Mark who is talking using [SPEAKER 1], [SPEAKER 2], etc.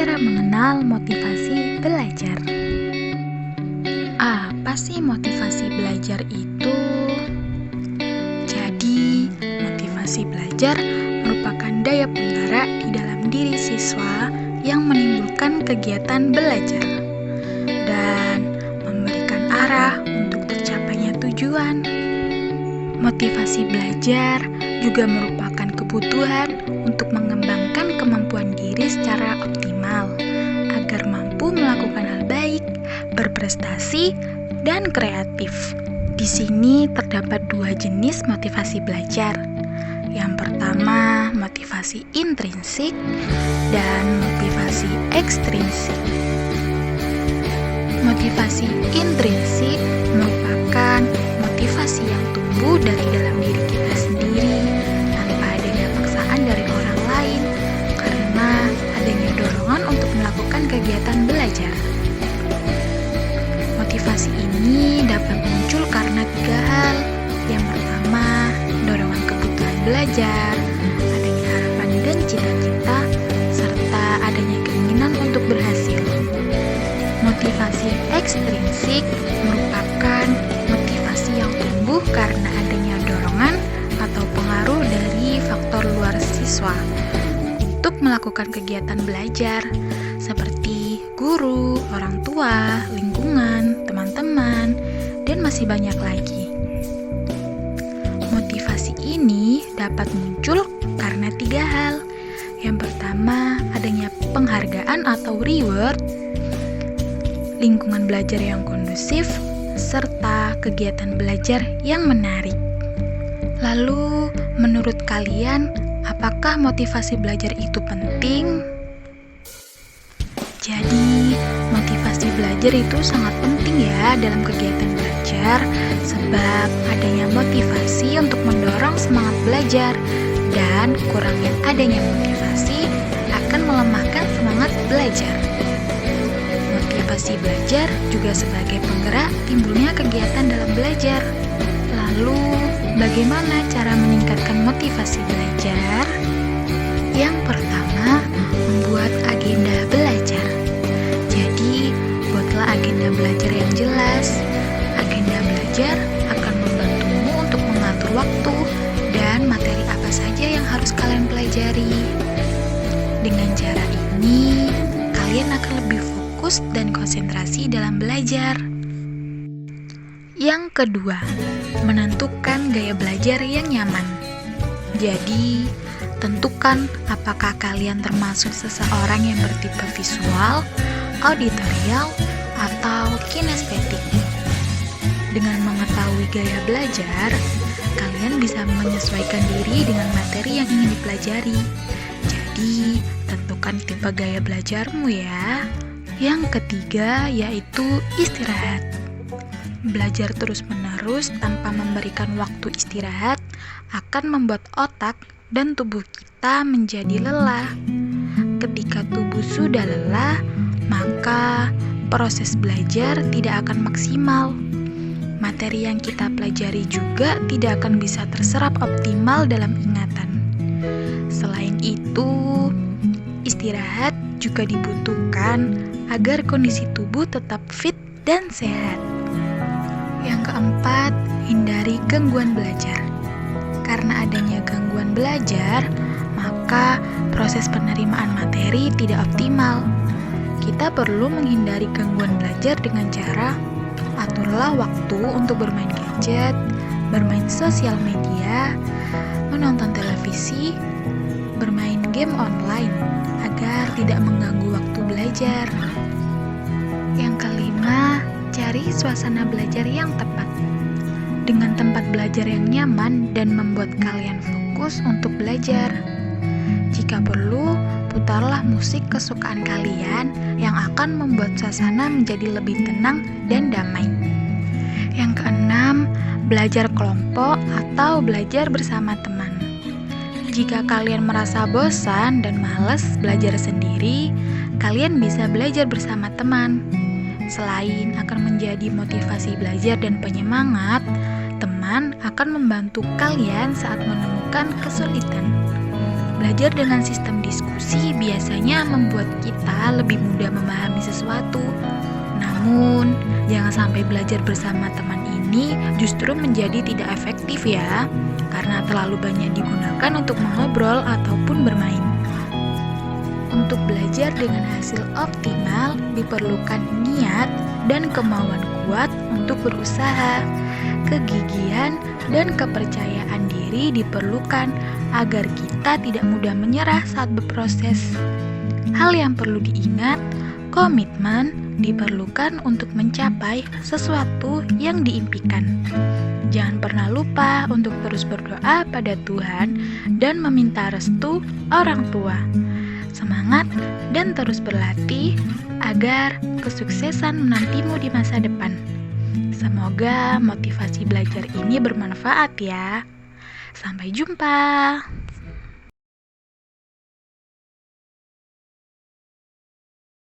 [SPEAKER 1] Cara mengenal motivasi belajar. Apa sih motivasi belajar itu? Jadi, motivasi belajar merupakan daya penggerak di dalam diri siswa yang menimbulkan kegiatan belajar dan memberikan arah untuk tercapainya tujuan. Motivasi belajar juga merupakan kebutuhan untuk mengembangkan kemampuan diri secara optimal agar mampu melakukan hal baik, berprestasi, dan kreatif. Di sini terdapat dua jenis motivasi belajar. Yang pertama, motivasi intrinsik dan motivasi ekstrinsik. Motivasi intrinsik merupakan motivasi yang tumbuh dari dalam diri kita sendiri tanpa adanya paksaan dari orang lain karena adanya dorongan untuk melakukan kegiatan belajar. Motivasi ini dapat muncul karena tiga hal. Yang pertama, dorongan kebutuhan belajar, adanya harapan dan cita-cita, serta adanya keinginan untuk berhasil. Motivasi ekstrinsik merupakan motivasi yang tumbuh karena adanya dorongan atau pengaruh dari faktor luar siswa untuk melakukan kegiatan belajar seperti guru, orang tua, lingkungan, teman-teman, dan masih banyak lagi. Motivasi ini dapat muncul karena tiga hal. Yang pertama, adanya penghargaan atau reward, lingkungan belajar yang kondusif, serta kegiatan belajar yang menarik. Lalu, menurut kalian, apakah motivasi belajar itu penting? Jadi, motivasi belajar itu sangat penting ya dalam kegiatan belajar, sebab adanya motivasi untuk mendorong semangat belajar, dan kurangnya adanya motivasi akan melemahkan semangat belajar. Motivasi belajar juga sebagai penggerak timbulnya kegiatan dalam belajar. Lalu, bagaimana cara meningkatkan motivasi belajar? Yang pertama, membuat agenda belajar. Jadi, buatlah agenda belajar yang jelas. Agenda belajar akan membantumu untuk mengatur waktu dan materi apa saja yang harus kalian pelajari. Dengan cara ini, kalian akan lebih fokus dan konsentrasi dalam belajar. Yang kedua, menentukan gaya belajar yang nyaman. Jadi, tentukan apakah kalian termasuk seseorang yang bertipe visual, auditorial, atau kinestetik. Dengan mengetahui gaya belajar, kalian bisa menyesuaikan diri dengan materi yang ingin dipelajari. Jadi, tentukan tipe gaya belajarmu ya. Yang ketiga yaitu istirahat. Belajar terus-menerus tanpa memberikan waktu istirahat akan membuat otak dan tubuh kita menjadi lelah. Ketika tubuh sudah lelah, maka proses belajar tidak akan maksimal. Materi yang kita pelajari juga tidak akan bisa terserap optimal dalam ingatan. Selain itu, istirahat juga dibutuhkan agar kondisi tubuh tetap fit dan sehat. Yang keempat, hindari gangguan belajar. Karena adanya gangguan belajar, maka proses penerimaan materi tidak optimal. Kita perlu menghindari gangguan belajar dengan cara aturlah waktu untuk bermain gadget, bermain sosial media, menonton televisi, bermain game online agar tidak mengganggu waktu belajar. Yang kelima, cari suasana belajar yang tepat. Dengan tempat belajar yang nyaman dan membuat kalian fokus untuk belajar. Jika perlu, putarlah musik kesukaan kalian yang akan membuat suasana menjadi lebih tenang dan damai. Yang keenam, belajar kelompok atau belajar bersama teman. Jika kalian merasa bosan dan malas belajar sendiri, kalian bisa belajar bersama teman. Selain akan menjadi motivasi belajar dan penyemangat, teman akan membantu kalian saat menemukan kesulitan. Belajar dengan sistem diskusi biasanya membuat kita lebih mudah memahami sesuatu. Namun, jangan sampai belajar bersama teman ini justru menjadi tidak efektif ya, karena terlalu banyak digunakan untuk mengobrol ataupun bermain. Untuk belajar dengan hasil optimal, diperlukan niat dan kemauan kuat untuk berusaha. Kegigihan dan kepercayaan diri diperlukan agar kita tidak mudah menyerah saat berproses. Hal yang perlu diingat, komitmen diperlukan untuk mencapai sesuatu yang diimpikan. Jangan pernah lupa untuk terus berdoa pada Tuhan dan meminta restu orang tua. Semangat dan terus berlatih agar kesuksesan menantimu di masa depan. Semoga motivasi belajar ini bermanfaat ya. Sampai jumpa.